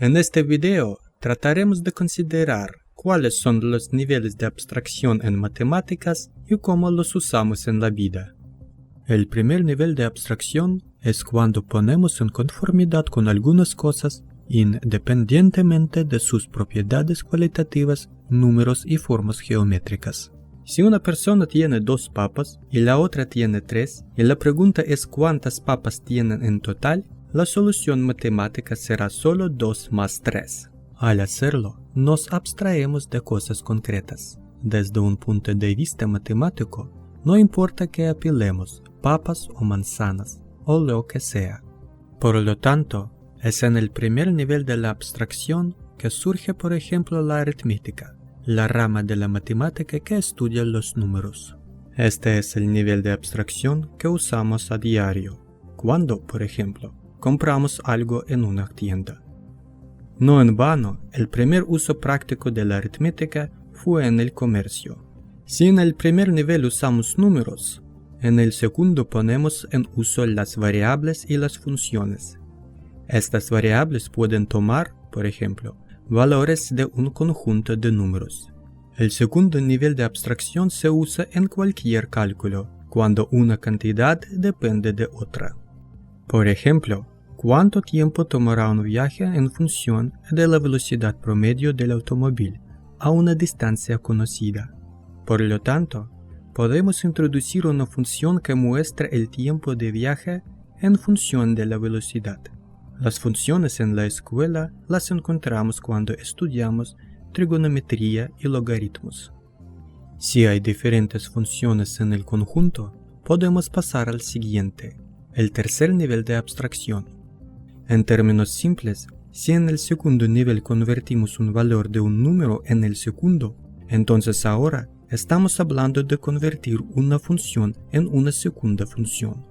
En este video trataremos de considerar cuáles son los niveles de abstracción en matemáticas y cómo los usamos en la vida. El primer nivel de abstracción es cuando ponemos en conformidad con algunas cosas independientemente de sus propiedades cualitativas, números y formas geométricas. Si una persona tiene 2 papas y la otra tiene 3, y la pregunta es cuántas papas tienen en total, la solución matemática será solo 2 más 3. Al hacerlo, nos abstraemos de cosas concretas. Desde un punto de vista matemático, no importa que apilemos papas o manzanas, o lo que sea. Por lo tanto, es en el primer nivel de la abstracción que surge, por ejemplo, la aritmética, la rama de la matemática que estudia los números. Este es el nivel de abstracción que usamos a diario, cuando, por ejemplo, compramos algo en una tienda. No en vano, el primer uso práctico de la aritmética fue en el comercio. Si en el primer nivel usamos números, en el segundo ponemos en uso las variables y las funciones. Estas variables pueden tomar, por ejemplo, valores de un conjunto de números. El segundo nivel de abstracción se usa en cualquier cálculo, cuando una cantidad depende de otra. Por ejemplo, ¿cuánto tiempo tomará un viaje en función de la velocidad promedio del automóvil a una distancia conocida? Por lo tanto, podemos introducir una función que muestra el tiempo de viaje en función de la velocidad. Las funciones en la escuela las encontramos cuando estudiamos trigonometría y logaritmos. Si hay diferentes funciones en el conjunto, podemos pasar al siguiente, el tercer nivel de abstracción. En términos simples, si en el segundo nivel convertimos un valor de un número en el segundo, entonces ahora estamos hablando de convertir una función en una segunda función.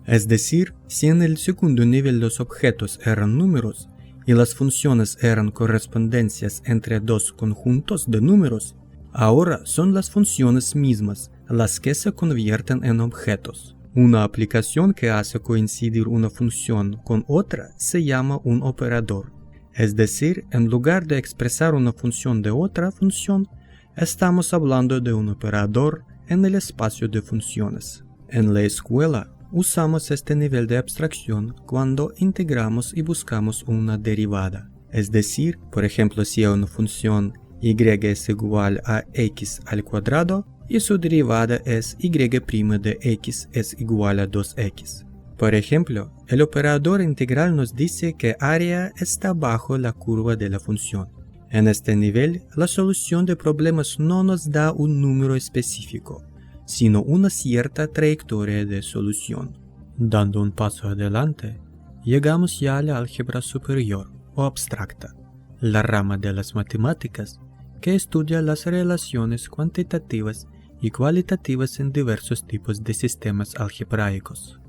Es decir, si en el segundo nivel los objetos eran números y las funciones eran correspondencias entre 2 conjuntos de números, ahora son las funciones mismas las que se convierten en objetos. Una aplicación que hace coincidir una función con otra se llama un operador. Es decir, en lugar de expresar una función de otra función, estamos hablando de un operador en el espacio de funciones. En la escuela, usamos este nivel de abstracción cuando integramos y buscamos una derivada. Es decir, por ejemplo, si una función y es igual a x al cuadrado y su derivada es y' de x es igual a 2x. Por ejemplo, el operador integral nos dice que área está bajo la curva de la función. En este nivel, la solución de problemas no nos da un número específico, sino una cierta trayectoria de solución. Dando un paso adelante, llegamos ya a la álgebra superior o abstracta, la rama de las matemáticas que estudia las relaciones cuantitativas y cualitativas en diversos tipos de sistemas algebraicos.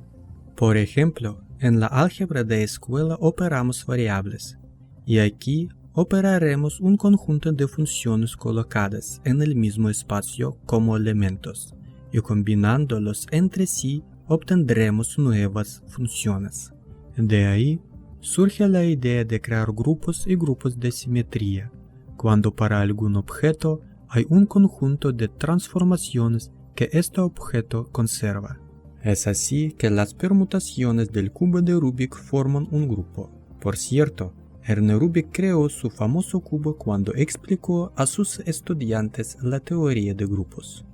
Por ejemplo, en la álgebra de escuela operamos variables, y aquí operaremos un conjunto de funciones colocadas en el mismo espacio como elementos, y combinándolos entre sí obtendremos nuevas funciones. De ahí surge la idea de crear grupos y grupos de simetría, cuando para algún objeto hay un conjunto de transformaciones que este objeto conserva. Es así que las permutaciones del cubo de Rubik forman un grupo. Por cierto, Erne Rubik creó su famoso cubo cuando explicó a sus estudiantes la teoría de grupos.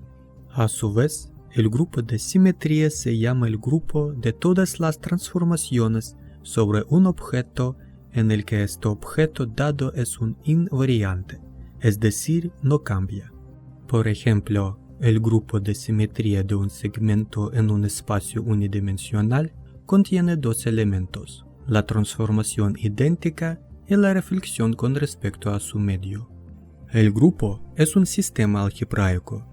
A su vez, el grupo de simetría se llama el grupo de todas las transformaciones sobre un objeto en el que este objeto dado es un invariante, es decir, no cambia. Por ejemplo, el grupo de simetría de un segmento en un espacio unidimensional contiene 2 elementos, la transformación idéntica y la reflexión con respecto a su medio. El grupo es un sistema algebraico,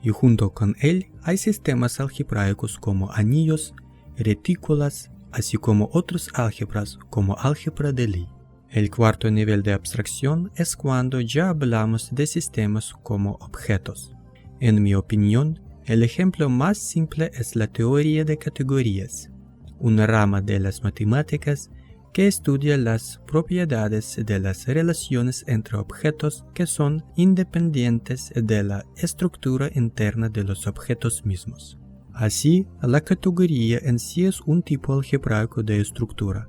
y junto con él hay sistemas algebraicos como anillos, retículas, así como otros álgebras como álgebra de Lie. El cuarto nivel de abstracción es cuando ya hablamos de sistemas como objetos. En mi opinión, el ejemplo más simple es la teoría de categorías, una rama de las matemáticas que estudia las propiedades de las relaciones entre objetos que son independientes de la estructura interna de los objetos mismos. Así, la categoría en sí es un tipo algebraico de estructura.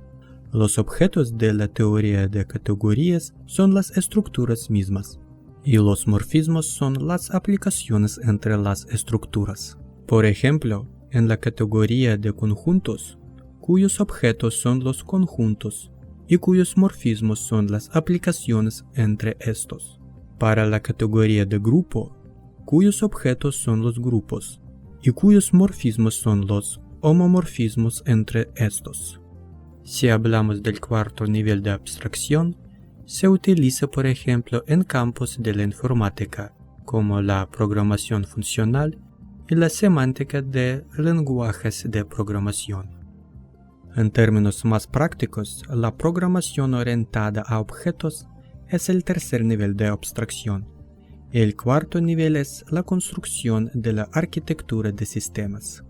Los objetos de la teoría de categorías son las estructuras mismas, y los morfismos son las aplicaciones entre las estructuras. Por ejemplo, en la categoría de conjuntos, cuyos objetos son los conjuntos y cuyos morfismos son las aplicaciones entre estos. Para la categoría de grupo, cuyos objetos son los grupos y cuyos morfismos son los homomorfismos entre estos. Si hablamos del cuarto nivel de abstracción, se utiliza por ejemplo en campos de la informática, como la programación funcional y la semántica de lenguajes de programación. En términos más prácticos, la programación orientada a objetos es el tercer nivel de abstracción. El cuarto nivel es la construcción de la arquitectura de sistemas.